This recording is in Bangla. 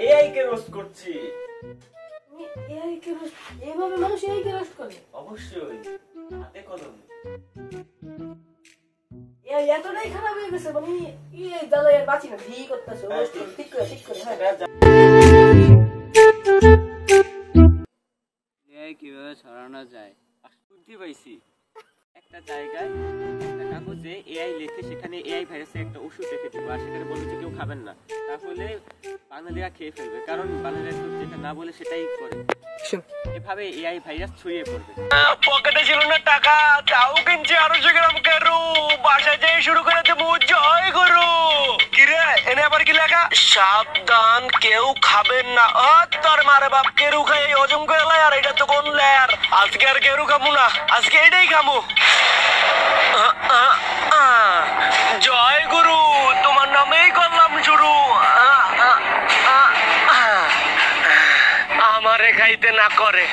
এআই কে রোস্ট করছি। এআই কে রোস্ট? এভাবে মানুষ এআই কে রোস্ট করে? অবশ্যই, হাতে কলমে। এআই এতটাই খারাপ হয়ে গেছে, মানে এআই দাদা আর বাঁচি না, ঠিক করতেছে, রোস্ট করে, ঠিক করে, হ্যাঁ। এআই কিভাবে ছড়ানো যায়? বুদ্ধি পাইছি, একটা জায়গায় একটা কাগজে এআই লিখে সেখানে এআই ভাইরাসের একটা ওষুধ রেখে দিব, আর সেখানে বলবে যে কেউ খাবেন না, তাহলে বাঙালিরা খেয়ে ফেলবে, কারণ বাঙালিরা তো যেটা না বলে সেটাই করে। এভাবে এআই ভাইরাস ছড়িয়ে পড়বে। পকেটে ছিল না টাকা, তাও কিনছি 250 গ্রাম কেরু, বাসায় যেয়ে শুরু করে দেবো জয় গুরু। কিরে এনে আবার কি লেখা? সাবধান কেউ খাবেন না। তোর মারে বাপ, কেরু খাই হজম করে লাই, আর এটা তো কোন লেয়ার। আজকে আর কেরু খামু না, আজকে এটাই খামু। জয় গুরু, তোমার নামেই করলাম শুরু। আমারে খাইতে না করে